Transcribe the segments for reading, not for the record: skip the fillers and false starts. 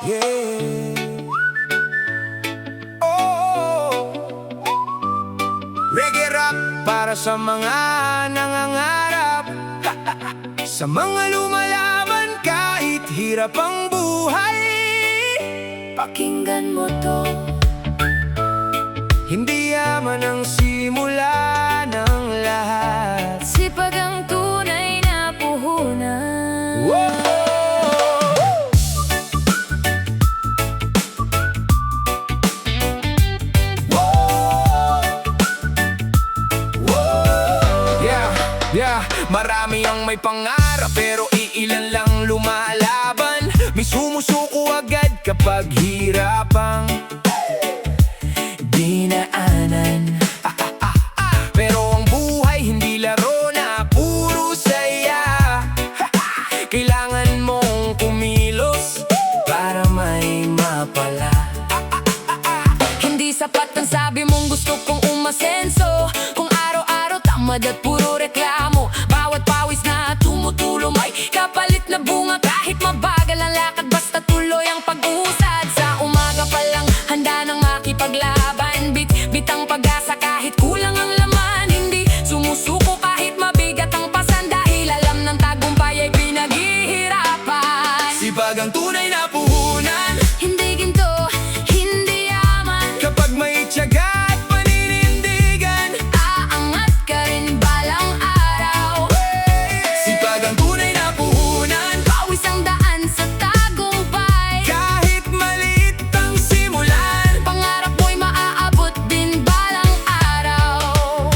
Yeah. Oh, reggae rap para sa mga nangangarap, sa mga lumalaban kahit hirap ang buhay. Pakinggan mo to. Hindi yaman ang simula ng lahat. Sipag ang tunay na puhunan. Whoa! Marami ang may pangarap pero iilan lang lumalaban. May sumusuko agad kapag hirap ang dinaanan. Pero ang buhay hindi laro na puro saya. Kailangan mong kumilos para may mapala. Hindi sapat ang sabi mong gusto kong umasenso, kung araw-araw tamad at puro reklamo. Bawat pawis na tumutulo may kapalit na bunga. Kahit mabagal ang lakad basta tuloy ang pag-usad. Sa umaga pa lang handa nang makipaglaban. Bit ang pag-asa kahit kulang ang laman. Hindi sumusuko kahit mabigat ang pasan, dahil alam ng tagumpay ay pinaghihirapan. Sipag ang tunay na puhunan. Hindi ginto, hindi yaman. Kapag may tiyaga at paninindigan, Aangat ka rin balang araw. sipag ang tunay na puhunan. Pawis ang daan sa tagumpay. Kahit maliit ang simulan, Pangarap mo'y maaabot din balang araw.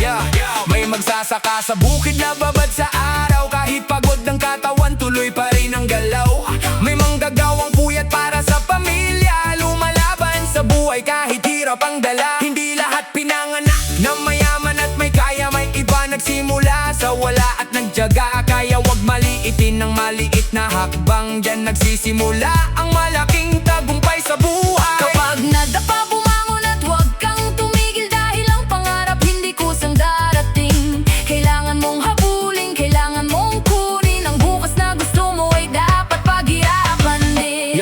may magsasaka sa bukid na babad sa araw. Kahit pagod ng katawan, tuloy pa rin ang galaw. May manggagawang puyat para sa pamilya, lumalaban sa buhay kahit hirap ang dala. Hindi lahat pinanganak na mayaman at may kaya. May iba nagsimula sa wala at nagtiyaga. Kaya wag maliitin ng maliit na hakbang. Diyan nagsisimula ang malaking tagumpay sa buhay. Kapag nadapa, bumangon at huwag kang tumigil, dahil ang pangarap hindi kusang darating. Kailangan mong habulin, kailangan mong kunin. Ang bukas na gusto mo ay dapat paghirapan din.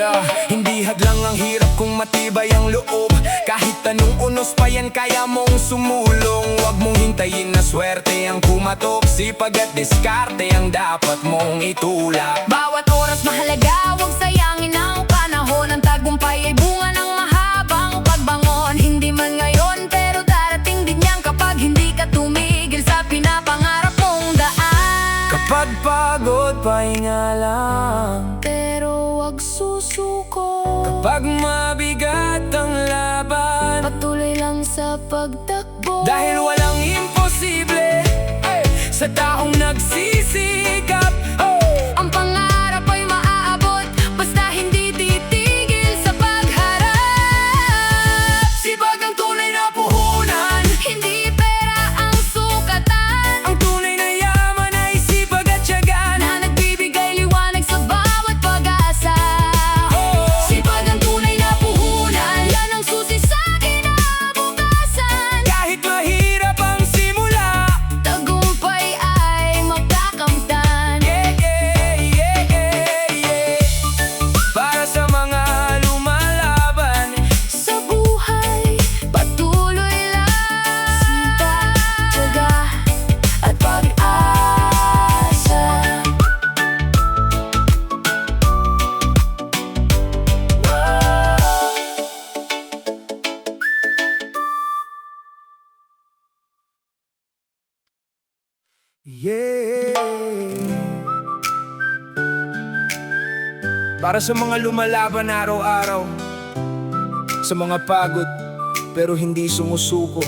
Hindi hadlang ang hirap kung matibay ang loob. Kahit anong unos pa yan, kaya mong sumulong. Huwag mong hintayin na swerte ang kumatok. Sipag at diskarte ang dapat mong itulak. Bawat oras mahalaga, huwag sayangin ang panahon. Ang tagumpay ay bunga ng mahabang pagbangon. Hindi man ngayon, pero darating din yan kapag hindi ka tumigil sa pinapangarap mong daan. Kapag pagod, pahinga lang. Pero huwag susuko. Kapag mabigat ang laban, Patuloy lang sa pagtakbo. dahil walang imposible sa taong nagsisikap. Ang pangarap ay maaabot basta hindi titigil sa pagharap. Sipag ang tunay na puhunan. Hindi pera ang sukatan, Ang tunay na yaman ay sipag at tiyaga na nagbibigay liwanag sa bawat pag-asa. Sipag ang tunay na puhunan, yan ang susi sa kinabukasan. Kahit mahirap ang simula, Tagumpay ay makakamtan. para sa mga lumalaban, Sa buhay, patuloy lang. Sipag, tiyaga, at pag-asa. Para sa mga lumalaban araw-araw, sa mga pagod pero hindi sumusuko.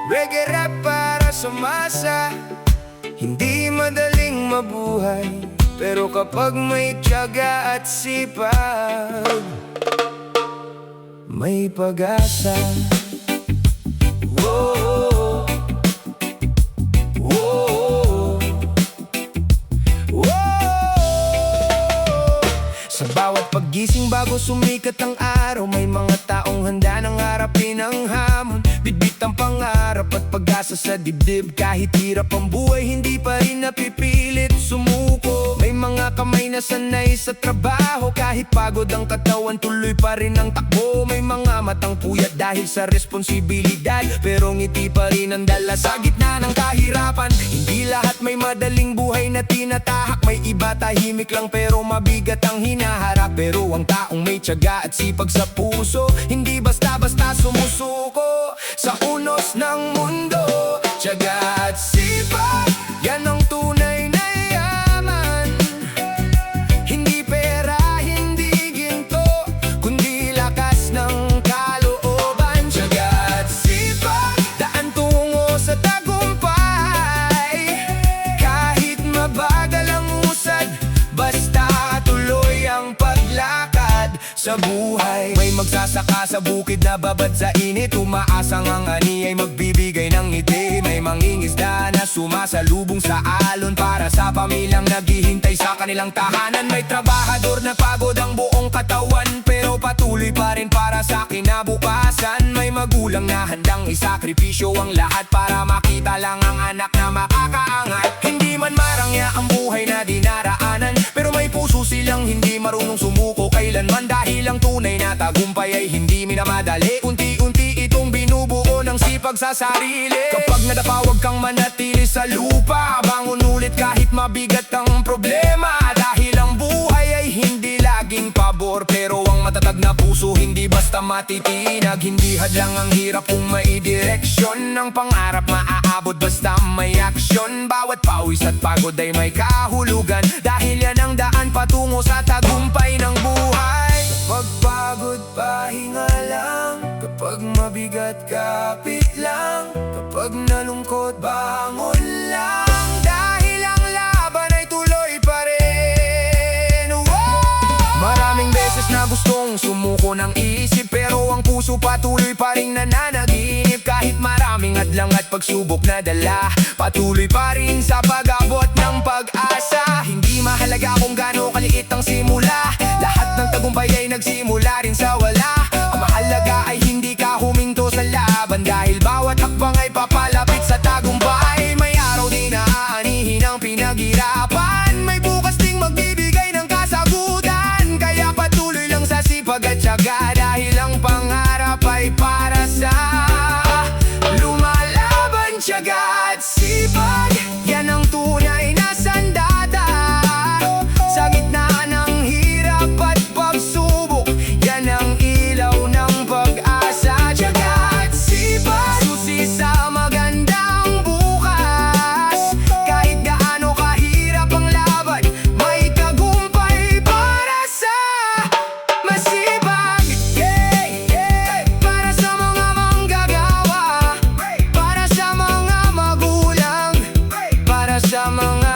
Reggae rap para sa masa. Hindi madaling mabuhay, pero kapag may tiyaga at sipag, may pag-asa. Whoa, whoa, whoa. Sa bawat paggising bago sumikat ang araw, may mga taong handa nang harapin ang hamon. Bitbit ang pangarap at pag-asa sa dibdib. Kahit hirap ang buhay, hindi pa rin napipilit sumuko. May mga kamay na sanay sa trabaho, kahit pagod ang katawan tuloy pa rin ang takbo. May mga matang puyat dahil sa responsibilidad, pero ngiti pa rin ang dala sa gitna ng kahirapan. Hindi lahat may madaling buhay na tinatahak, may iba tahimik lang pero mabigat ang hinaharap. Pero ang taong may tiyaga at sipag sa puso, hindi basta-basta sumusuko sa unos ng mundo. Tiyaga at sipag, yan ang tunay na yaman. Hindi pera, hindi ginto, kundi lakas ng kalooban. Tiyaga at sipag, daan tungo sa tagumpay. Kahit mabagal ang usad, basta tuloy ang paglakad sa buhay. May magsasaka sa bukid na babad sa init, umaasang ang ani ay magbibigay ng ngiti. May mangingisda na sumasalubong sa alon para sa pamilyang naghihintay sa kanilang tahanan. May trabahador na pagod ang buong katawan, pero patuloy pa rin para sa kinabukasan. May magulang na handang isakripisyo ang lahat para makita lang ang anak na makakaangat. Hindi man marangya ang buhay na dinaraanan, pero may puso silang hindi marunong sumuko kailanman. Dahil ang tunay na tagumpay ay hindi minamadali, unti-unti itong binubuo ng sipag sa sarili. Kapag nadapa, huwag kang manatili sa lupa, bangon ulit kahit mabigat ang problema. Dahil ang buhay ay hindi laging pabor, pero ang matatag na puso hindi basta matitinag. Hindi hadlang ang hirap kung may direksyon, ng pangarap maaabot basta may aksyon. Bawat pawis at pagod ay may kahulugan, dahil yan ang daan patungo sa tagumpay ng buhay. Kapag pagod, pahinga lang. Kapag mabigat, kapit lang. Kapag nalungkot, bangon lang. Dahil ang laban ay tuloy pa rin. Maraming beses na gustong sumuko ng isip, pero ang puso patuloy pa rin nananaginip. Kahit maraming hadlang at pagsubok na dala, patuloy pa rin sa pag-abot ng pag-asa. Hindi mahalaga kung gaano kaliit ang simula, lahat ng tagumpay ay nagsimula rin sa wala. Ang mahalaga ay hindi ka huminto sa laban, dahil bawat hakbang ay papalapit sa tagumpay. May araw din na aanihin ang pinaghirapan, may bukas ding magbibigay ng kasagutan. Kaya patuloy lang sa sipag at tiyaga, dahil ang pangarap ay para sa lumalaban. Tiyaga at sipag, yan ang tunay na sandata. Sa gitna ng hirap at pagsubok, yan ang ilaw ng pag-asa. Tiyaga at sipag, susi sa magandang bukas. Kahit gaano kahirap ang laban, may tagumpay para sa masipag. Para sa mga manggagawa, para sa mga magulang, para sa mga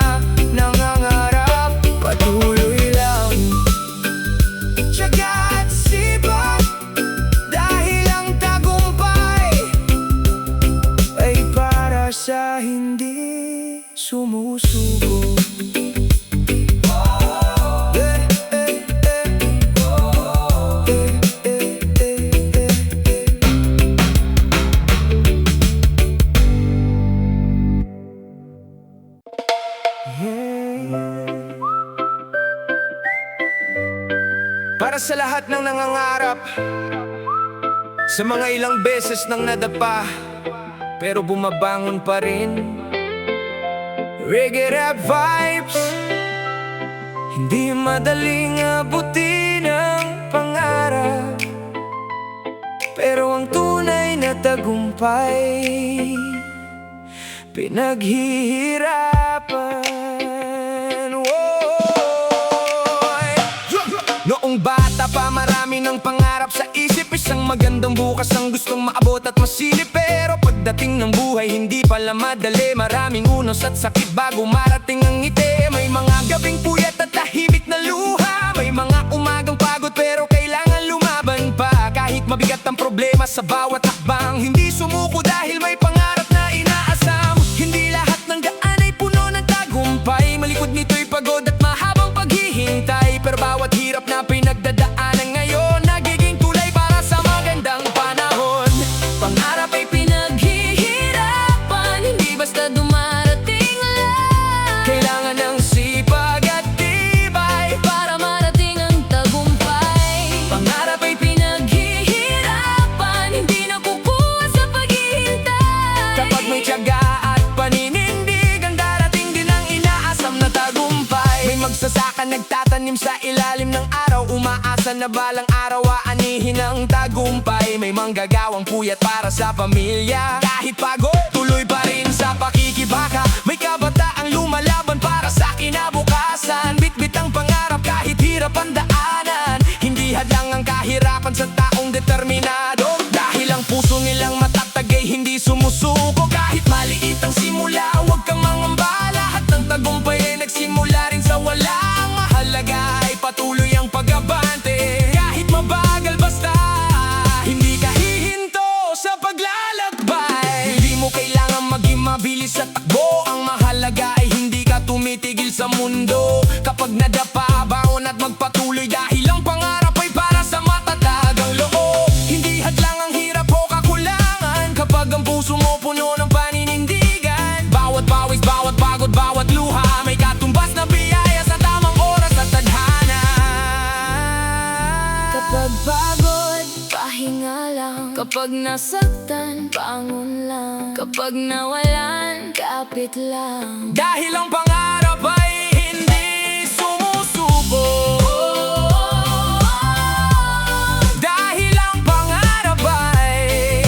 nangangarap, patuloy lang. Tiyaga at sipag, dahil ang tagumpay ay para sa hindi sumusuko. Para sa lahat ng nangangarap, sa mga ilang beses nang nadapa, pero bumabangon pa rin. Reggae rap vibes, hindi madaling abutin ang pangarap, pero ang tunay na tagumpay pinaghihirapan. Woy! Noong bata pa, marami ng pangarap sa isip. Isang magandang bukas ang gustong maabot at masilip. Pero pagdating ng buhay, hindi pala madali. Maraming unos at sakit bago marating ang ngiti. May mga gabing puyat at tahimik na luha. May mga umagang pagod pero kailangan lumaban pa. Kahit mabigat ang problema sa bawat hakbang, hindi sumuko dahil may pangarap na inaasam. Hindi lahat ng daan ay puno ng tagumpay. Malikod nito'y pagod at mahabang paghihintay. Pero bawat hirap na pinagdadaanan ngayon, nagiging tulay para sa magandang panahon. Pangarap ay pinaghihirapan, hindi basta dumarating lang. Kailangan ng sipag at tiyaga. Lumilingim sa ilalim ng araw, umaasa na balang araw aanihin ang tagumpay. May manggagawang puyat para sa pamilya. Kahit pagod, tuloy pa rin sa pakikibaka. May kabataang lumalaban para sa kinabukasan. Bitbit ang pangarap kahit hirap ang daanan. Hindi hadlang ang kahirapan sa taong determinado. Dahil ang puso nilang matatag ay hindi sumusuko. Kahit maliit ang simula, huwag kang mangamba. Lahat ng tagumpay ay nagsimula rin sa wala. Ang mahalaga ay patuloy ang pag-abante. Kahit mabagal basta hindi ka hihinto sa paglalakbay. Hindi mo kailangan maging mabilis sa takbo. Ang mahalaga ay hindi ka tumitigil sa mundo. Kapag nadapa, baon at magpatuloy. Dahil ang pangarap ay para sa matatag ang loob. Hindi hadlang ang hirap o kakulangan. Kapag ang puso mo puno ng paninindigan. Bawat pawis, bawat pagod, bawat luha, may katumbas na biyaya sa tamang oras at tadhana. Kapag pagod, pahinga lang. Kapag nasaktan, bangon lang. Kapag nawalan, kapit lang. Dahil ang pangarap ay hindi sumusuko. Dahil ang pangarap ay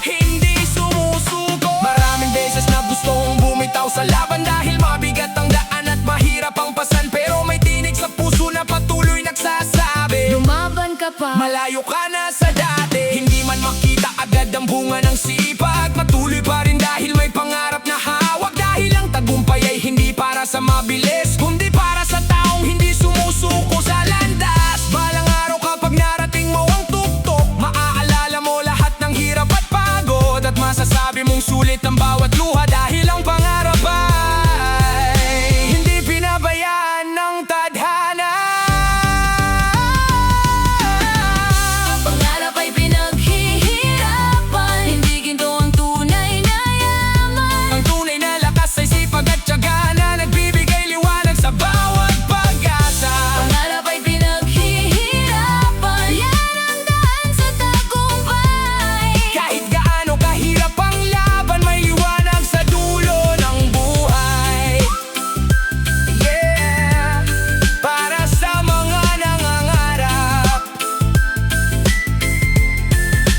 hindi sumusuko. Maraming beses na gustong bumitaw sa laban. Dahil mabigat ang daan at mahirap ang pasan. Pero may tinig sa puso na patuloy nagsasabi, Lumaban ka pa. malayo ka na sa dati. Hindi man makita agad ang bunga ng sipag, patuloy pa rin dahil may pangarap na hawak. Dahil ang tagumpay ay hindi para sa mabilis, kundi para sa taong hindi sumusuko sa landas. Balang araw kapag narating mo ang tuktok, maaalala mo lahat ng hirap at pagod. At masasabi mong sulit ang bawat luha. Dahil ang pangarap ay hindi pinabayaan ng tadhana. Pangarap ay pinaghihirapan. Hindi ginto ang tunay na yaman. Ang tunay na lakas ay sipag at tiyaga na nagbibigay liwanag sa bawat pag-asa. Pangarap ay pinaghihirapan. Yan ang daan sa tagumpay. Kahit gaano kahirap ang laban, may liwanag sa dulo ng buhay. Yeah, para sa mga nangangarap,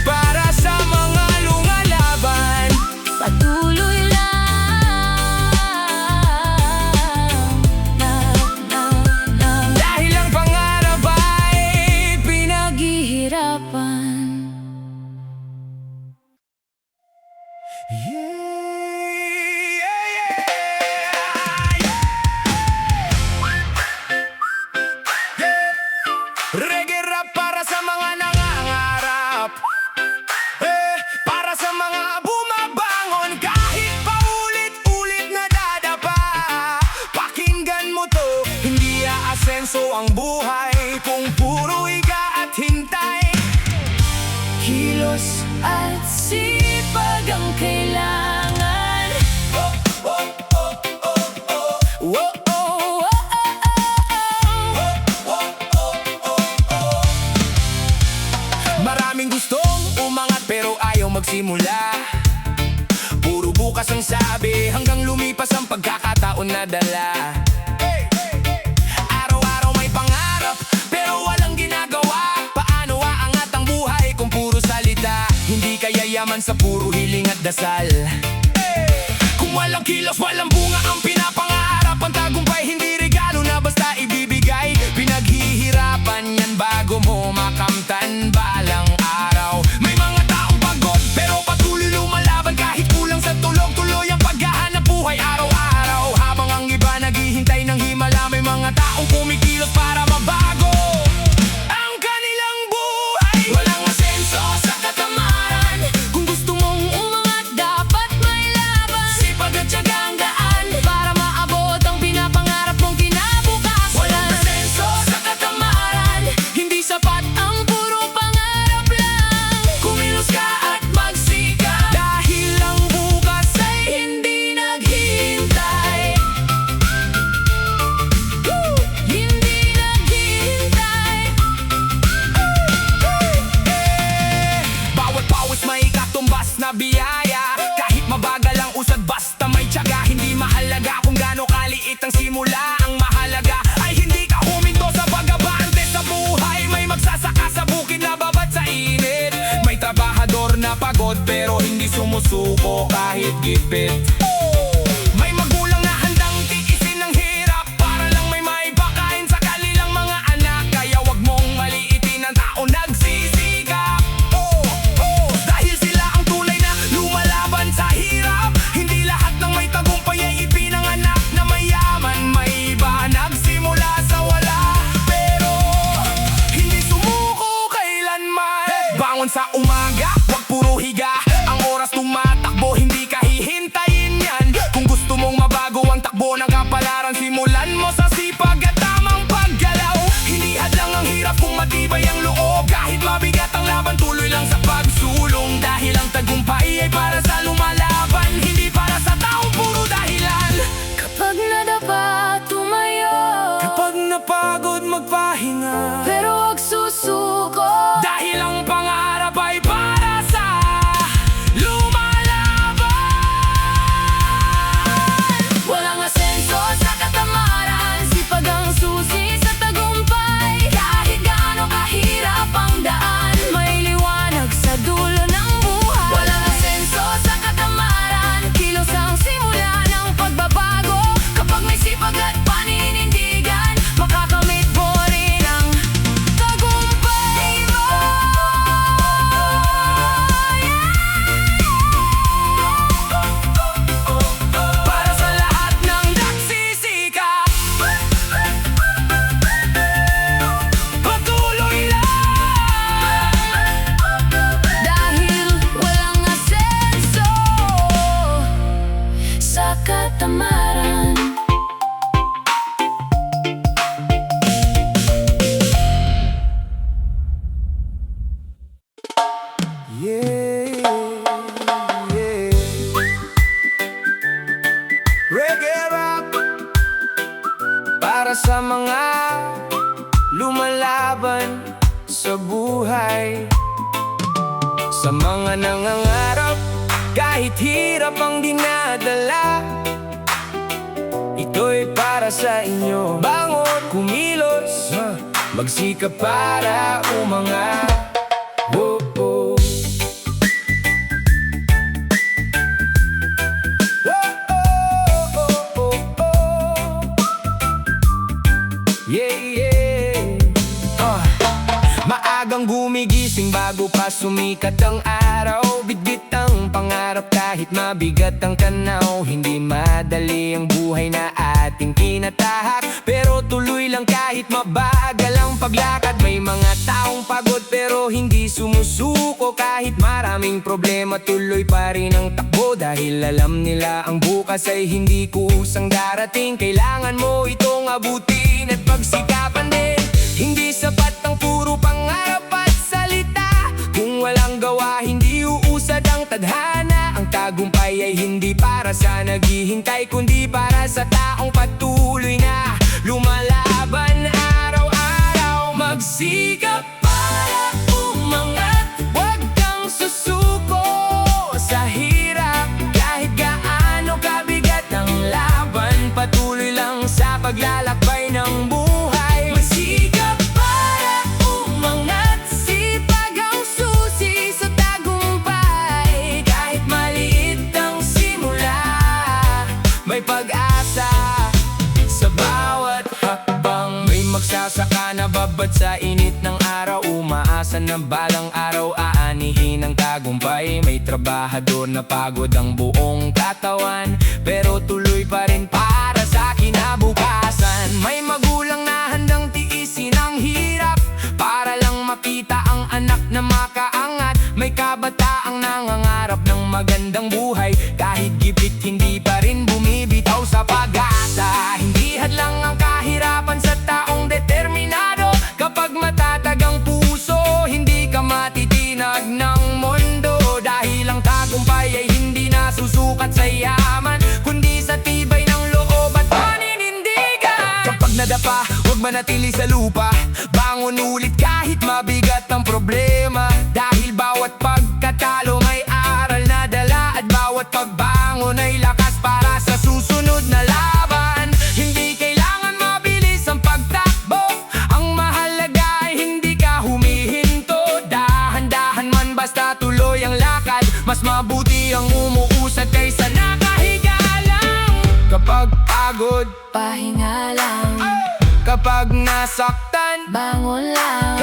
para sa mga lumalaban. Patuloy lang. Dahil ang pangarap ay Pinaghihirapan. Reggae rap para sa mga nangangarap, para sa mga bumabangon kahit paulit-ulit na dadapa. Pakinggan mo to, hindi aasenso ang buhay kung puro higa at hintay. Kilos at sipag ang kailangan. Oh, oh, oh, oh, oh. Oh, oh, oh, Maraming gustong umangat pero ayaw magsimula. Puro bukas ang sabi hanggang lumipas ang pagkakataon na dala. Araw-araw may pangarap pero walang ginagawa. Paano aangat ang buhay kung puro salita? Hindi kaya yaman sa puro hiling at dasal. Kung walang kilos, walang bunga ang pinapangarap. Ang tagumpay hindi regalo na basta ibibigay. Pinaghihirapan yan bago mo makamtan balang araw. May mga taong pagod pero patuloy lumalaban. Kahit kulang sa tulog, tuloy ang paghahanap buhay araw-araw. Habang ang iba naghihintay ng himala, may mga taong kumikilos para mabago ang kanilang buhay. Walang asenso sa katamaran. Kung gusto mong umangat, dapat may laban. Sipag at tiyaga ang daan para Ang mahalaga ay hindi ka huminto sa pag-abante sa buhay. May magsasaka sa bukid na babad sa init. May trabahador na pagod pero hindi sumusuko kahit gipit. May magulang na handang tiisin ng hirap para lang may maipakain sa kanilang mga anak. Kaya wag mong maliitin ang tao nagsisikap. Dahil sila ang tulay na lumalaban sa hirap. Hindi lahat ng may tagumpay ay ipinanganak na mayaman. May iba nagsimula sa wala pero hindi sumuko kailanman. Bangon sa umaga, wag puro higa. Ang oras tumatakbo, hindi ka hihintayin yan. Kung gusto mong mabago ang takbo ng kapalaran, simulan mo sa sipag at tamang paggalaw. Hindi hadlang ang hirap kung matibay ang loob. Kahit mabigat ang laban, tuloy lang sa pagsulong. Dahil ang tagumpay ay para sa lumalaban, hindi para sa taong puro dahilan. Kapag nadapa, tumayo. Kapag napagod, magpahinga. Pero huwag susuko. Dahil ang pangarap ay para sa lumalaban. Walang asenso sa katamaran, sipag ang susi sa tagumpay. Kahit gaano kahirap ang daan, may liwanag sa dulo ng buhay. Walang asenso sa katamaran, kilos ang simula ng pagbabago. Kapag may sipag at paninindigan, makakamit mo rin ang tagumpay mo. Para sa lahat ng nagsisikap, patuloy lang. Dahil walang asenso sa katamaran. Yeah, yeah. Reggae rock para sa mga lumalaban sa buhay. Sa mga nangangarap, kahit hirap ang dinadala, ito'y para sa inyo. Bangon, kumilos, magsikap para umangat. Oh, oh. Yeah, yeah. Maagang gumigising bago pa sumikat ang araw. Bitbit ang pangarap kahit mabigat ang tanaw. Hindi madali ang buhay na ating tinatahak, pero tuloy lang kahit mabagal ang paglakad. May mga taong pagod pero hindi sumusuko. Kahit maraming problema, tuloy pa rin ang takbo. Dahil alam nila ang bukas ay hindi kusang darating. Kailangan mo itong abutin at pagsikapan din. Hindi sapat ang puro pangarap at salita kung walang gawa, hindi uusad ang tadhana. Ang tagumpay ay hindi para sa naghihintay, kundi para sa taong patuloy na lumalaban araw-araw. Magsikap para umangat, huwag kang susuko sa hirap. Kahit gaano kabigat ang laban, patuloy lang sa paglalakbay ng buhay. Magsikap para umangat, sipag ang susi sa tagumpay. Kahit maliit ang simula, may pag-asa sa bawat hakbang. May magsasaka na babad sa init ng araw, umaasa na balang araw aanihin ang tagumpay. May trabahador na pagod ang buong katawan, pero tuloy pa rin para sa kinabukasan. May magulang na handang tiisin ang hirap para lang makita ang anak na makaangat. May kabataang nangangarap ng magandang buhay, kahit gipit hindi pa rin bumibitaw sa pag-asa. Hindi hadlang ang kahirapan sa taong determinado. Kapag matatag ang puso, hindi ka matitinag ng mundo. Dahil ang tagumpay ay hindi nasusukat sa yaman, kundi sa tibay ng loob at paninindigan. Kapag nadapa, huwag manatili sa lupa. Bangon ulit kahit mabigat ang problema. Dahil bawat pagkatalo may aral na dala, at bawat pagbangon ay lakas para sa susunod na laban. Hindi kailangan pagod, pahinga lang. kapag nasaktan, Bangon lang,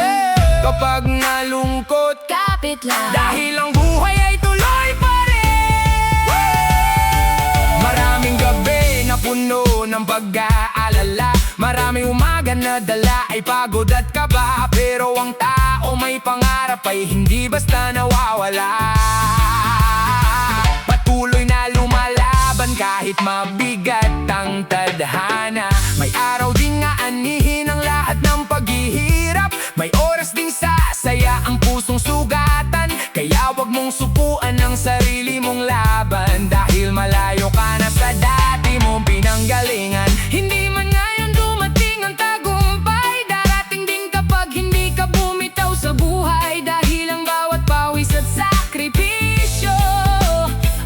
kapag nalungkot, kapit lang. dahil ang buhay ay tuloy pa rin. Maraming gabi na puno ng pag-aalala, maraming umaga na dala ay pagod at kaba. Pero ang tao may pangarap ay hindi basta nawawala. Patuloy na lumalaban kahit mabigat ang tadhana. May araw din nga anihin ang lahat ng paghihirap. May oras ding sasaya ang pusong sugatan. Kaya wag mong supuan ang sarili mong laban, dahil malayo ka na sa dati mong pinanggalingan. Hindi man ngayon dumating ang tagumpay, darating din kapag hindi ka bumitaw sa buhay. Dahil ang bawat pawis at sakripisyo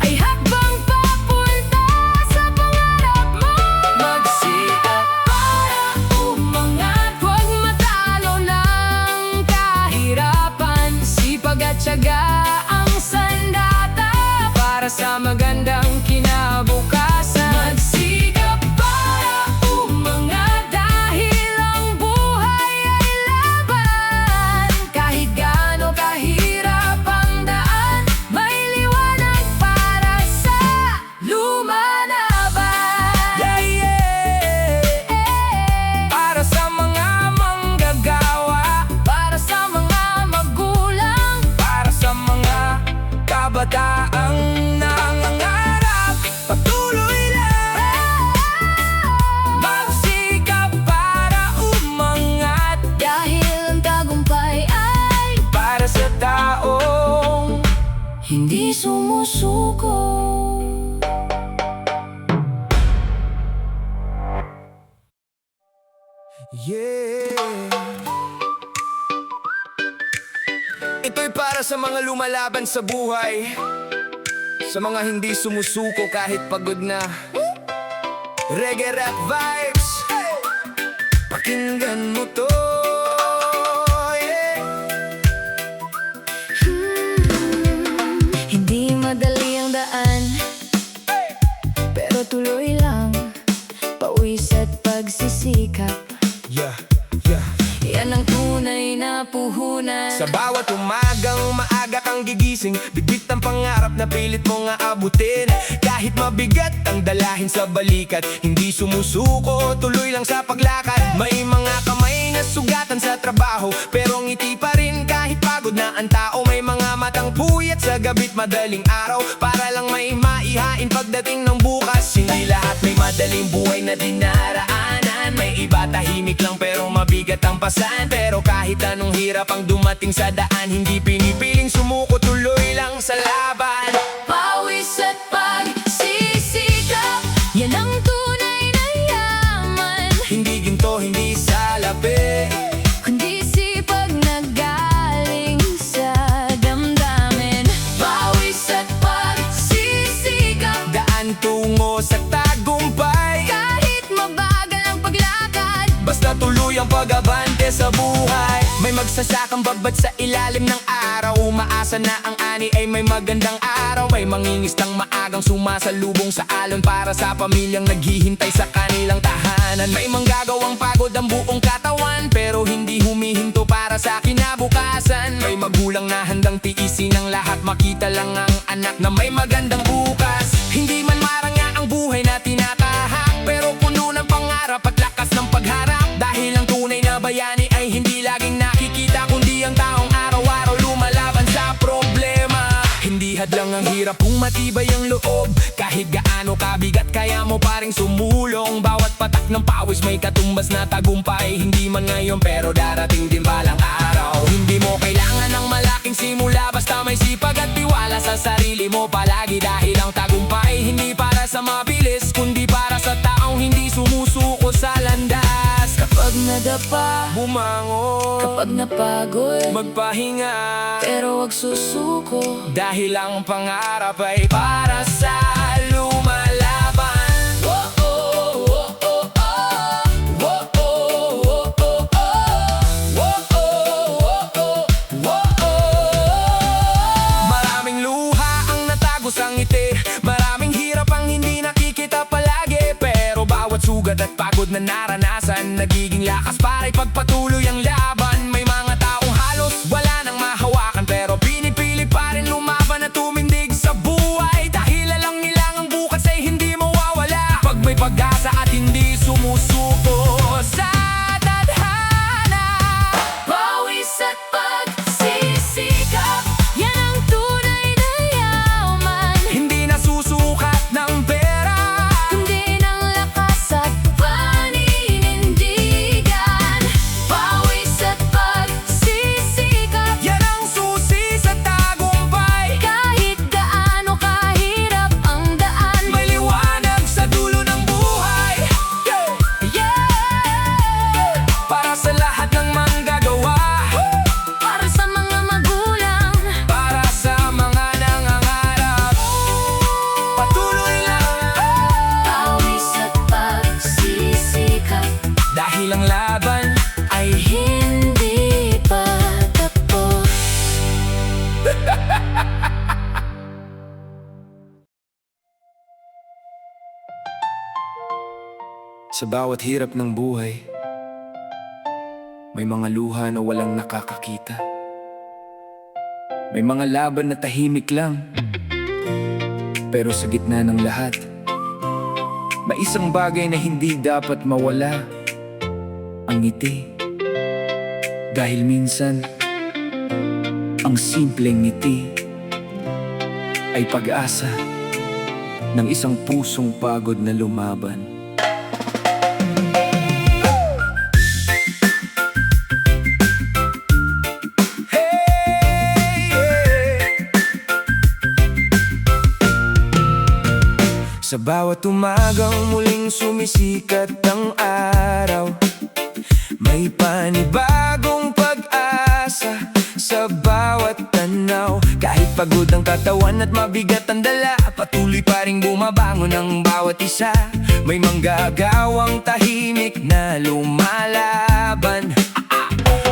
ay hakbang papunta sa pangarap mo. Magsikap para umangat, huwag matalo ng kahirapan. Sipag at tiyaga ang sandata para sa magandang kinabukasan. Magsikap para umangat, dahil ang buhay ay laban. Kahit gaano kahirap ang daan, may liwanag para sa lumalaban. Para sa mga manggagawa, para sa mga magulang, para sa mga kabataang nangangarap, patuloy lang magsikap para umangat, Dahil ang tagumpay ay para sa taong hindi sumusuko. Ito'y para sa mga lumalaban sa buhay, sa mga hindi sumusuko kahit pagod na. Reggae rap vibes, pakinggan mo to. Hindi madali ang daan, pero tuloy lang. Pawis at pagsisikap, Yeah, yeah. yan ang tunay na puhunan. Sa bawat umagang maaga kang gigising, bigit ang pangarap na pilit mo nga abutin. Kahit mabigat ang dalahin sa balikat, hindi sumusuko, tuloy lang sa paglakad. May mga kamay na sugatan sa trabaho, pero ngiti pa rin kahit pagod na ang tao. May mga matang puyat sa gabi't madaling araw, para lang may maihain pagdating ng bukas. Hindi lahat may madaling buhay na dinaraanan, may iba tahimik lang pero mabigat ang pasan. Pero kahit anong hirap ang dumating sa daan, hindi pinipiling sumuko, tuloy lang sa laban. Pawis at pagsisikap, yan ang tunay na yaman. Hindi ginto, hindi salapi, Kundi sipag na galing sa damdamin. Pawis at pagsisikap, daan tungo sa tagumpay. kahit mabagal ang paglakad. Basta tuloy ang pag-abante sa buhay. May magsasakang babad sa ilalim ng araw, umaasa na ang ani ay may magandang araw. May mangingistang maagang sumasalubong sa alon, para sa pamilyang naghihintay sa kanilang tahanan. May manggagawang pagod ang buong katawan, pero hindi humihinto para sa kinabukasan. May magulang na handang tiisin ang lahat, makita lang ang anak na may magandang bukas. Hindi man marangya ang buhay na tinatahak, pero puno ng pangarap at lakas ng pagharap. Dahil ang tunay na bayani ay hindi laging nakikita, kundi ang taong araw-araw lumalaban sa problema. Hindi hadlang ang hirap kung matibay ang loob, kahit gaano kabigat kaya mo paring sumulong. Bawat patak ng pawis may katumbas na tagumpay, hindi man ngayon pero darating din balang araw. Hindi mo kailangan ng malaking simula, basta may sipag at tiwala sa sarili mo palagi. Dahil ang tagumpay hindi para sa mabilis, kundi para sa taong hindi sumusuko sa landas. Kapag nadapa, Bumangon, kapag napagod, magpahinga, pero wag susuko. dahil ang pangarap ay para sa lumalaban. Maraming luha ang natago sa ngiti, maraming hirap ang hindi nakikita palagi, pero bawat pagod na naranasan, nagiging lakas para ipagpatuloy ang laban. May mga taong halos wala nang mahawakan, pero pinipili pa rin lumaban at tumindig sa buhay. Dahil alam nilang ang bukas ay hindi mawawala. Pag may pag-asa at hindi sumusuko sa tadhana, Pawis at pagsisikap, yan ang tunay na yaman. hindi nasusukat ng pera, Kundi ng lakas at paninindigan. Pawis at pagsisikap, yan ang susi sa tagumpay. kahit gaano kahirap ang daan. May liwanag sa dulo ng buhay, Yeah! para sa lahat ng manggagawa, Para sa mga magulang, para sa mga nangangarap. Patuloy lang, pawis at pagsisikap, dahil ang laban ay hindi pa tapos. sa bawat hirap ng buhay. May mga luha na walang nakakakita. May mga laban na tahimik lang. Pero sa gitna ng lahat, may isang bagay na hindi dapat mawala: ang ngiti. Dahil minsan, ang simpleng ngiti ay pag-asa ng isang pusong pagod na lumaban. Sa bawat umagang muling sumisikat ang araw, may panibagong pag-asa sa bawat tanaw. Kahit pagod ang katawan at mabigat ang dala, patuloy pa rin bumabangon ang bawat isa. May manggagawang tahimik na lumalaban.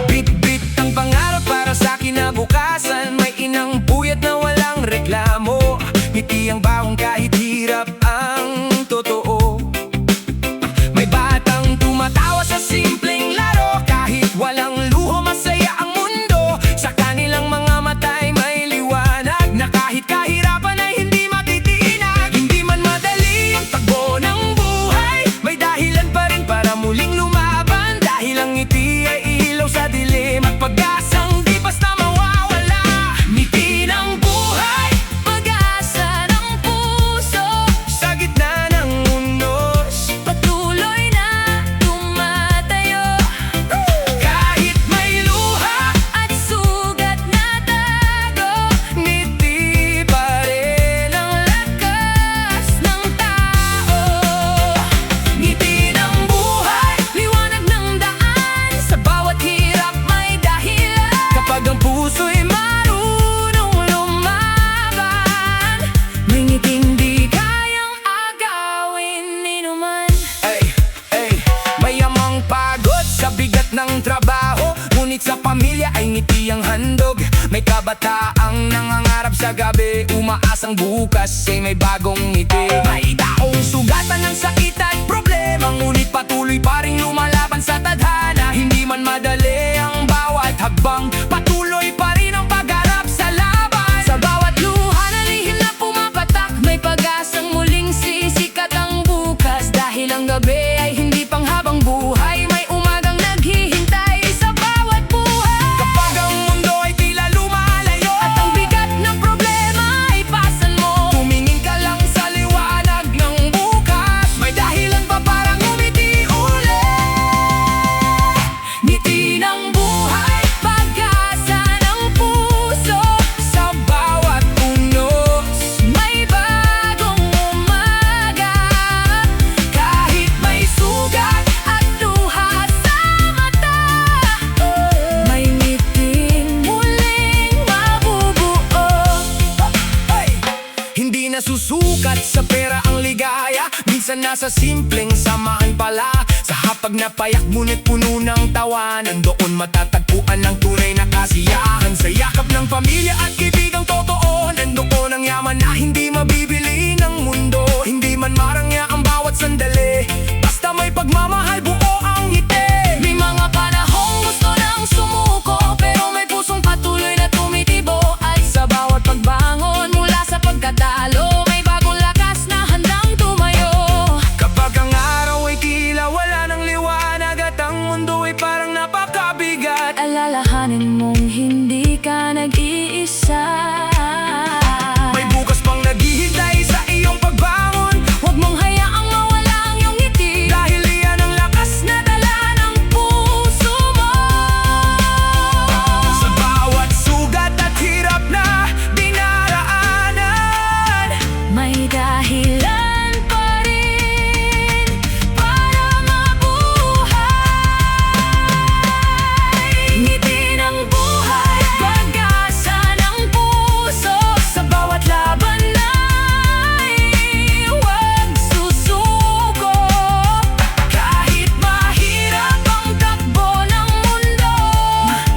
Bit-bit ang pangarap para sa kinabukasan. May inang puyat na walang reklamo, ngiti ang bawang kahit hirap ang totoo. May batang tumatawa sa simpleng laro, kahit walang luho masaya ang mundo. Sa kanilang mga mata'y may liwanag na kahit kahirapan ay hindi matitinag. Hindi man madali ang takbo ng buhay, may dahilan pa rin para muling lumaban. Dahil ang ngiti ay ilaw sa dilim at pag-asang di basta mawawala. Ngiti ng buhay, Pag-asa ng puso, sa gitna ng unos. patuloy na tumatayo. Kahit may luha, At sugat na tago, ngiti pa rin ang lakas ng tao. ngiti ng buhay. Liwanag ng daan, sa bawat hirap may dahilan. Kapag ang puso'y marunong lumaban, May ngiting di kayang agawin ni naman. ay, mayamang pagod sa bigat ng trabaho, ngunit sa pamilya ay ngiti ang handog. May kabataang nangangarap sa gabi, umaasang bukas ay may bagong ngiti. May taong sugatan ng sakit at problema, ngunit patuloy pa rin lumalaban sa tadhana. Hindi man madali ang bawat hakbang, patuloy pa rin ang pagharap sa laban. Sa bawat luha na lihim na pumapatak, may pag-asang muling sisikat ang bukas. Dahil ang gabi ay hindi pang habang buhay, may umagang naghihintay sa bawat buhay. Kapag ang mundo ay tila lumalayo, At ang bigat ng problema ay pasan mo. tumingin ka lang sa liwanag ng bukas. May dahilan pa parang umiti ulit. Ngiti ng buhay, pag-asa ng puso, Sa bawat unos, may bagong umaga. kahit may sugat, At luha sa mata, may ngiting muling mabubuo. ay, hindi nasusukat sa pera ang ligaya. Minsan nasa simpleng samahan pala. Sa hapag na payak ngunit puno ng tawa, nandoon matatagpuan ng tunay na kasiyahan. Sa yakap ng pamilya at kaibigang totoo, nandoon ang yaman na hindi mabibili ng mundo. Hindi man marangya ang bawat sandali, basta may may pagmamahal, buo ang ngiti. May mga panahong gusto nang sumuko, pero may pusong patuloy na tumitibo. At sa bawat pagbangon mula sa pagkatalo, may bagong lakas na handang tumayo. Kapag ang araw ay tila wala ng liwanag at ang mundo ay parang napakabigat, Alalahanin mong hindi ka nag-iisa. may bukas pang naghihintay sa iyong pagbangon. Huwag mong hayaang mawala ang iyong ngiti, Dahil iyan ang lakas na dala ng puso mo. sa bawat sugat at hirap na dinaraanan. May dahilan pa rin para mabuhay. Ngiti ng buhay, pag-asa ng puso. Sa bawat laban ay huwag susuko. Kahit mahirap ang takbo ng mundo,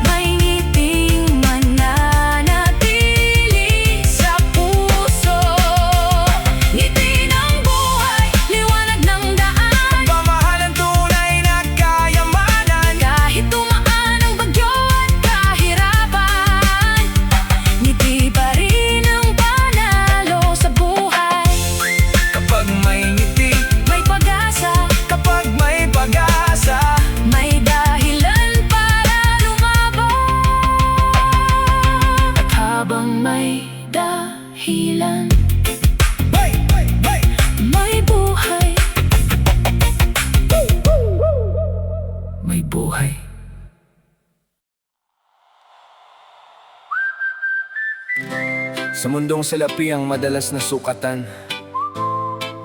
may ngiting mananatili sa puso. Ngiti ng buhay, liwanag ng daan. Pamahal ang tunay na kayamanan. Kahit tumaan ang bagyo at kahirapan, ngiti pa rin ang panalo sa buhay. Kapag may ngiti, May pag-asa, kapag may pag-asa, may dahilan para lumaban. At habang may dahilan, hey, hey, hey. may buhay. May buhay. Sa mundong salapi ang madalas na sukatan,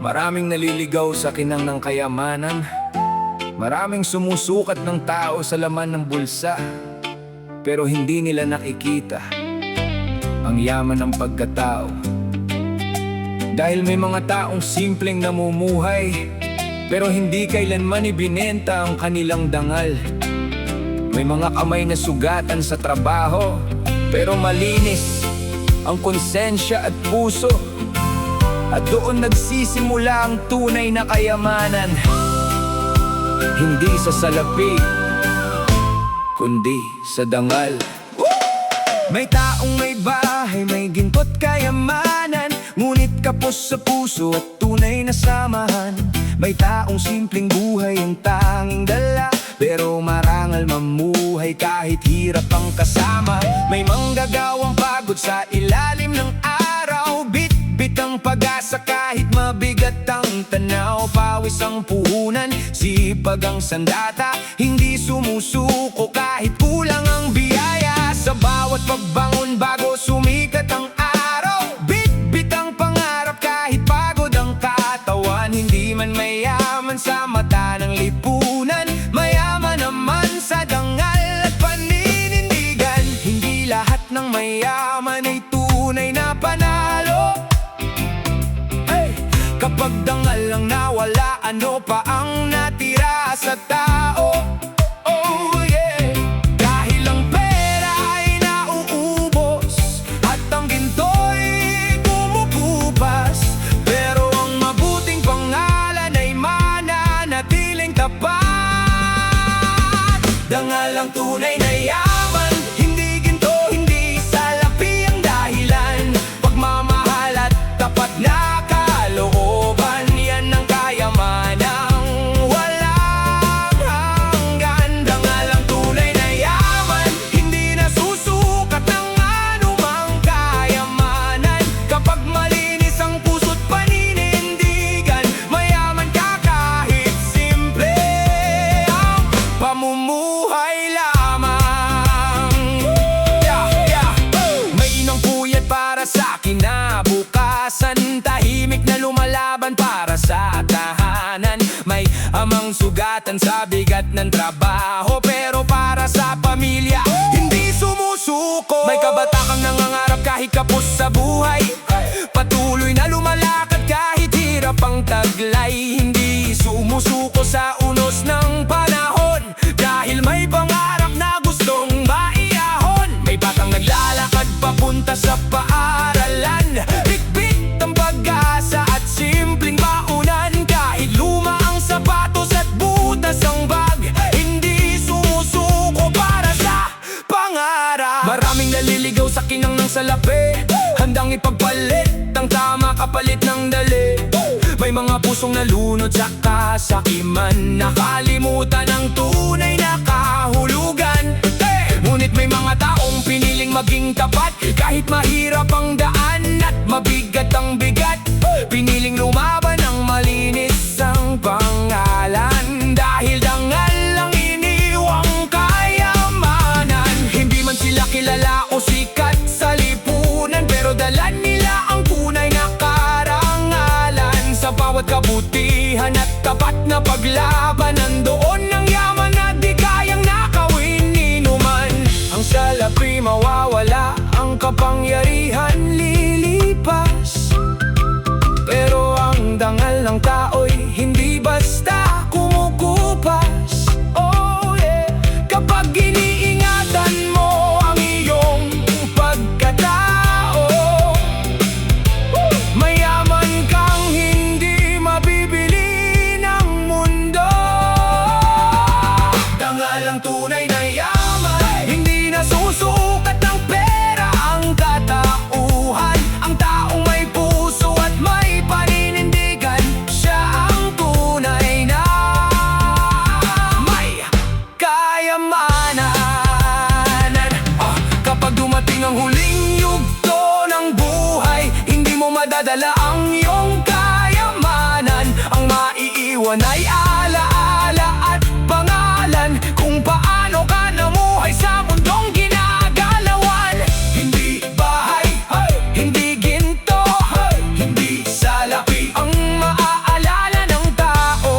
maraming naliligaw sa kinang ng kayamanan. Maraming sumusukat ng tao sa laman ng bulsa, pero hindi nila nakikita ang yaman ng pagkatao. Dahil may mga taong simpleng namumuhay, pero hindi kailanman ibinenta ang kanilang dangal. May mga kamay na sugatan sa trabaho, pero malinis ang konsensya at puso. At doon nagsisimula ang tunay na kayamanan. Hindi sa salapi, kundi sa dangal. May taong may bahay, may ginto't kayamanan, ngunit kapos sa puso at tunay na samahan. May taong simpleng buhay ang tanging dala, pero marangal mamuhay kahit hirap ang kasama. May manggagawang pagod sa ilalim ng araw, bit-bit ang pag-asa kahit mabigat ang tanaw. Pawis ang puhunan, sipag ang sandata, hindi sumusuko kahit kulang ang biyaya. Sa bawat pagbangon bago sumikat ang araw, bit-bit ang pangarap kahit pagod ang katawan. Hindi man mayaman sa mata ng lipunan, mayaman naman sa dangal at paninindigan. Hindi lahat ng mayaman ay tunay na panalo. Hey! Kapag dangal ang nawala, ano pa ang natira sa tao? Oh yeah! Dahil ang pera ay nauubos at ang ginto'y kumukupas, pero ang mabuting pangalan ay mananatiling tapat. Dangal ang tunay na yaman, hindi ginto, hindi salapi ang dahilan. Pagmamahal at tapat na kalooban, yan ang kayamanang walang hanggan. Dangal ang tunay na yaman, hindi nasusukat ng anumang kayamanan. Kapag malinis ang puso't paninindigan, mayaman ka kahit simple ang pamumuhay lamang. Mainang puyat para sa kinabukasan, tahimik na lumalaban para sa tahanan. May amang sugatan sa bigat ng trabaho, pero para sa pamilya hindi sumusuko. May kabatakang nangangarap kahit kapos sa buhay, patuloy na lumalakad kahit hirap ang taglay. Hindi sumusuko sa unos ng panahon, dahil may pangarap na gustong maiyahon. May batang naglalakad papunta sa paaralan, bitbit ang pag-asa at simpleng maunan. Kahit luma ang sapatos at salapi, handang ipagpalit ang tama kapalit ng dali. May mga pusong nalunod sa kasakiman, nakalimutan ang tunay na kahulugan. Ngunit may mga taong piniling maging tapat, kahit mahirap ang daan at mabigat ang bigat. Piniling lumaban ng malinis ang pangalan, dahil dangal lang iniwang kayamanan. Hindi man sila kilala o sikat sa lipunan, pero dala nila ang tunay na karangalan. Sa bawat kabutihan at tapat na paglaban, nandoon ang yaman na di kayang nakawin ni numan. Ang salapi mawawala, ang kapangyarihan lilipas, pero ang dangal ng tao'y hindi basta kumukupas. Oh yeah, kapag iniingatan mo ang iyong pagkatao, mayaman kang hindi mabibili ng mundo. Dangal ang tunay na yaman, hindi nasusukat ng pera ang katauhan. Ang taong may puso at may paninindigan, siya ang tunay na may kayamanan. Kapag dumating ang huling yugto ng buhay, hindi mo madadala ang iyong kayamanan. Ang maiiwan ay alaala at pangalan, kung paano ka namuhay sa mundong ginagalawan. Hindi bahay, hindi ginto, hindi salapi ang maaalala ng tao,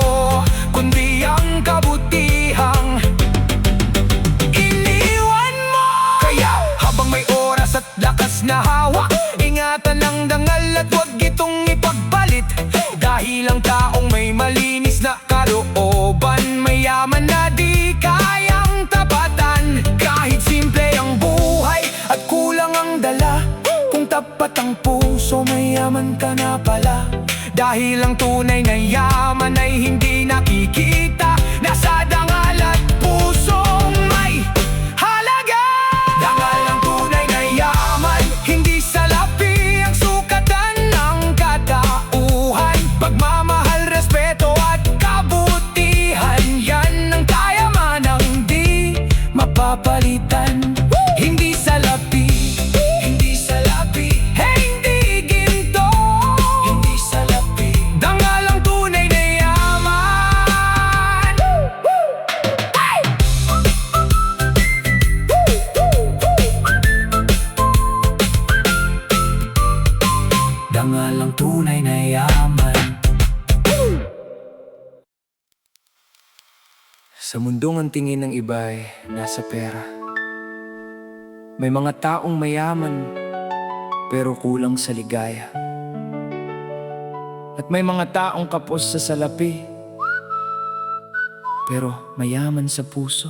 kundi ang kabutihang iniwan mo. Kaya habang may oras at lakas na hawak, ingatan ang dangal at huwag itong ipagpalit. Dahil ang taong may malinis na kalooban, mayaman na di kayang tapatan. Kahit simple ang buhay at kulang ang dala, kung tapat ang puso, mayaman ka na pala. Dahil ang tunay na yaman ay hindi nakikita, nasa dangal at pusong may halaga. Dangal ang tunay na yaman, hindi salapi ang sukatan ng katauhan. Pagmamahal, respeto at kabutihan, yan ang kayamanang di mapapalitan. Hindi salapi, hindi salapi, hindi ginto, hindi salapi. Dangal ang tunay na yaman. Hey! Dangal ang tunay na yaman. Sa mundong ang tingin ng iba ay nasa pera, may mga taong mayaman pero kulang sa ligaya. At may mga taong kapos sa salapi pero mayaman sa puso.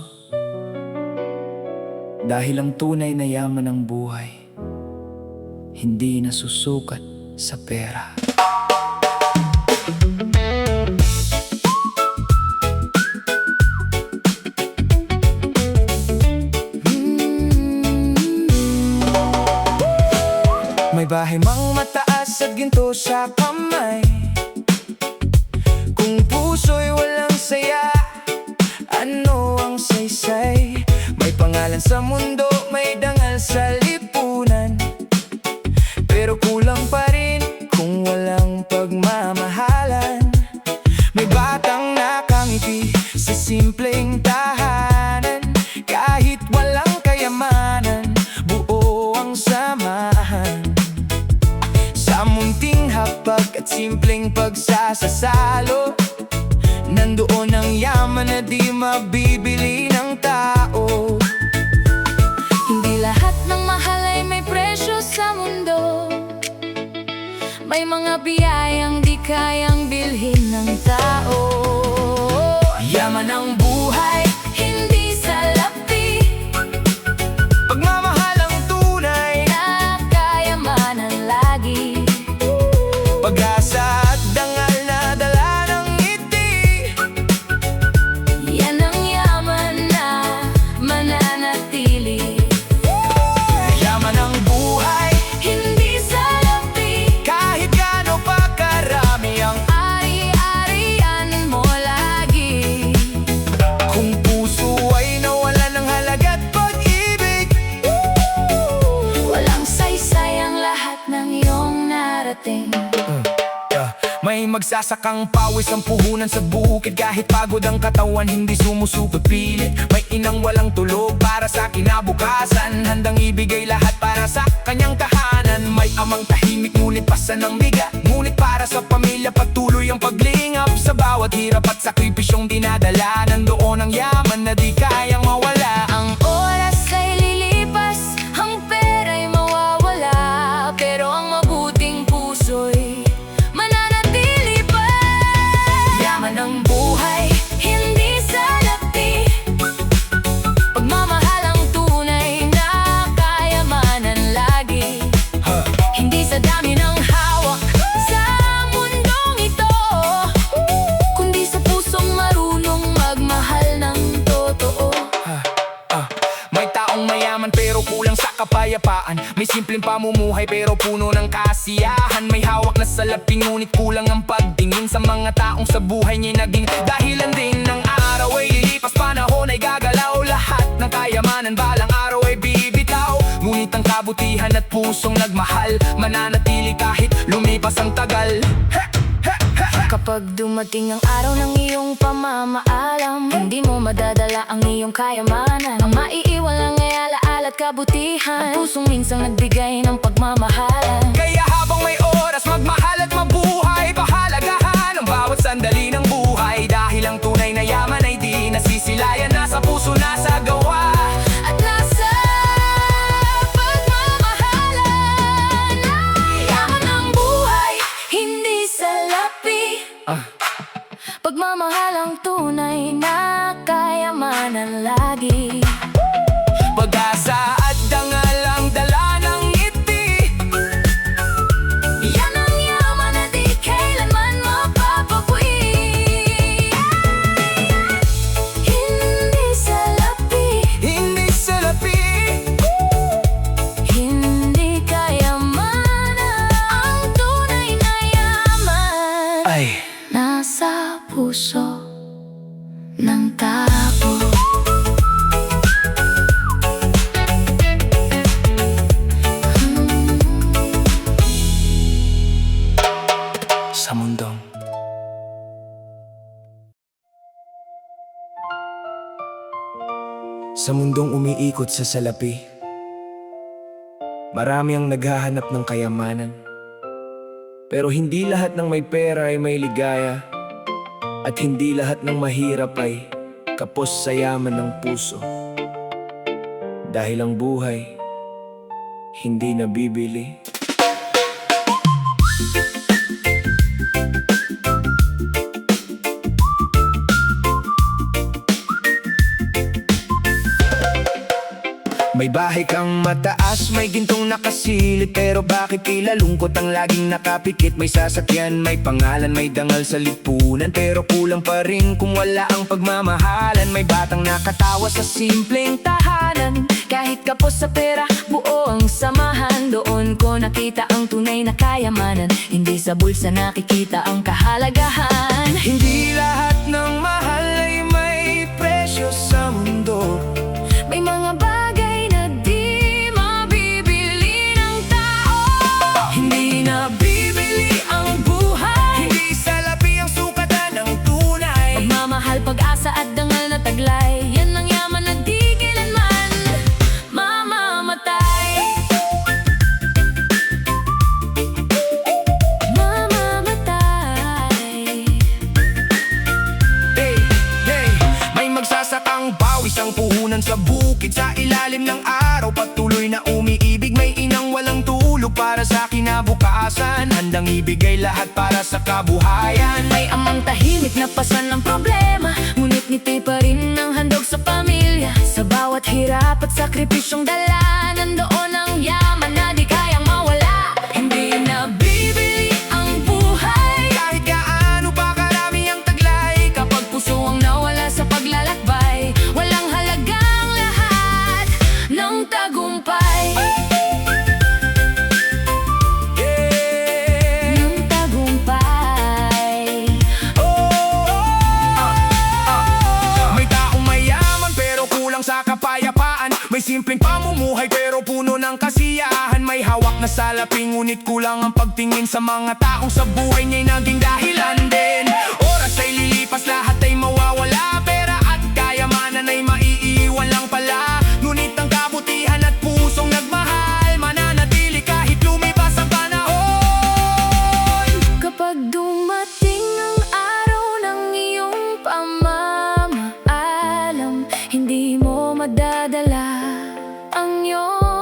Dahil ang tunay na yaman ng buhay hindi nasusukat sa pera. May bahay mang mataas at ginto sa kamay, kung puso'y walang saya, ano ang saysay? May pangalan sa mundo, may dangal sa lipunan, pero kulang pa rin kung walang pagmamahalan. May batang nakangiti sa simpleng tahanan, kahit walang kayamanan, buo ang samahan. Sa munting hapag at simpleng pagsasasalo, nandoon ang yaman na di mabibili ng tao. Hindi lahat ng mahal ay may presyo sa mundo, may mga biyayang di kayang bilhin ng tao. Yaman ang buhay, Hindi salapi, pagmamahal ang tunay, na kayamanan lagi. pag-asa at dangal na dala ng ngiti. Yan ang yaman magsasakang pawis ang puhunan sa bukid. Kahit pagod ang katawan, hindi sumusuko pilit. May inang walang tulog para sa kinabukasan, handang ibigay lahat para sa kanyang tahanan. May amang tahimik ngunit pasan ng biga, ngunit para sa pamilya patuloy ang paglingap. Sa bawat hirap at sakripisyong dinadala, nandoon ang yaman na di kayang mawala. Ang oras ay lilipas, ang pera'y mawawala, pero ang mabuting puso'y mananatili pa. Yaman ng buhay, hindi salapi, pagmamahal ang tunay na kayamanan lagi. Hindi sa dami ng hawak sa mundong ito, kundi sa pusong marunong magmahal ng totoo. May taong mayaman pero kulang sa kapayapaan. May simpleng pamumuhay pero puno ng kasiyahan. May hawak na salapi ngunit kulang ang pagtingin sa mga taong sa buhay niya naging dahilan din. Ng araw ay lilipas, panahon ay gagalaw, lahat ng kayamanan balang araw ay bibitaw. Ngunit ang kabutihan at pusong nagmahal mananatili kahit lumipas ang tagal. Kapag dumating ang araw ng iyong pamamaalam, hindi mo madadala ang iyong kayamanan. Ang maiiwan lang ay alaala at kabutihan, ang pusong minsang nagbigay ng pagmamahalan. Kaya habang may oras, magmahal at mabuhay, pahalagahan ang bawat sandali ng buhay. Dahil ang tunay na yaman ay di nasisilayan, nasa puso, nasa gawa At nasa pagmamahalan. Yaman ng buhay, hindi salapi, pagmamahal ang tunay na kayamanan lagi. Pag-asa at dangal ang dala ng ngiti. Yan ang yaman na di kailanman mapapapuwi. Hindi salapi, Hindi salapi, hindi kayamanan. Ang tunay na yaman ay nasa puso ng tao. sa mundong umiikot sa salapi, marami ang naghahanap ng kayamanan. Pero hindi lahat ng may pera ay may ligaya, at hindi lahat ng mahirap ay kapos sa yaman ng puso. Dahil ang buhay hindi nabibili. May bahay kang mataas, may gintong nakasilid, pero bakit tila lungkot ang laging nakapikit? May sasakyan, may pangalan, may dangal sa lipunan, pero kulang pa rin kung wala ang pagmamahalan. May batang nakatawa sa simpleng tahanan, kahit kapos sa pera, buo ang samahan. Doon ko nakita ang tunay na kayamanan, hindi sa bulsa nakikita ang kahalagahan. Hindi lahat ng mahal ay may presyo sa mundo. May mga bagay na di mabibili ng tao. Hindi nabibili ang buhay, Hindi salapi ang sukatan ng tunay. pagmamahal, pag-asa at dangal na taglay. Yan ang yaman na di kailanman mamamatay. Mamamatay. Hey, hey, may magsasakang pawis ang puhunan sa bukid. Sa ilalim ng araw, patuloy na umiibig. May inang walang tulog para sa kinabukasan, handang ibigay lahat para sa kabuhayan. May amang tahimik na pasan ng problema, ngunit ngiti pa rin ang handog sa pamilya. Sa bawat hirap at sakripisyong dala, nandoon ang yaman na di kayang mawala. Hindi nabibili ang buhay, Kahit gaano pa karami ang taglay, kapag puso ang nawala sa paglalakbay, walang halagang lahat ng tagumpay. yeah. Ng tagumpay. May taong mayaman pero kulang sa kapayapaan. May simpleng pamumuhay pero puno ng kasiyahan. May hawak na salapi ngunit kulang ang pagtingin sa mga taong sa buhay niya'y naging dahilan din. Oras ay lilipas, lahat ay mawawala. Pera at kayamanan ay maiiwan lang pala. Ngunit ang kabutihan at pusong nagmahal mananatili kahit lumipas ang panahon. Kapag dumating ang araw ng iyong pamamaalam, hindi mo madadala ang iyong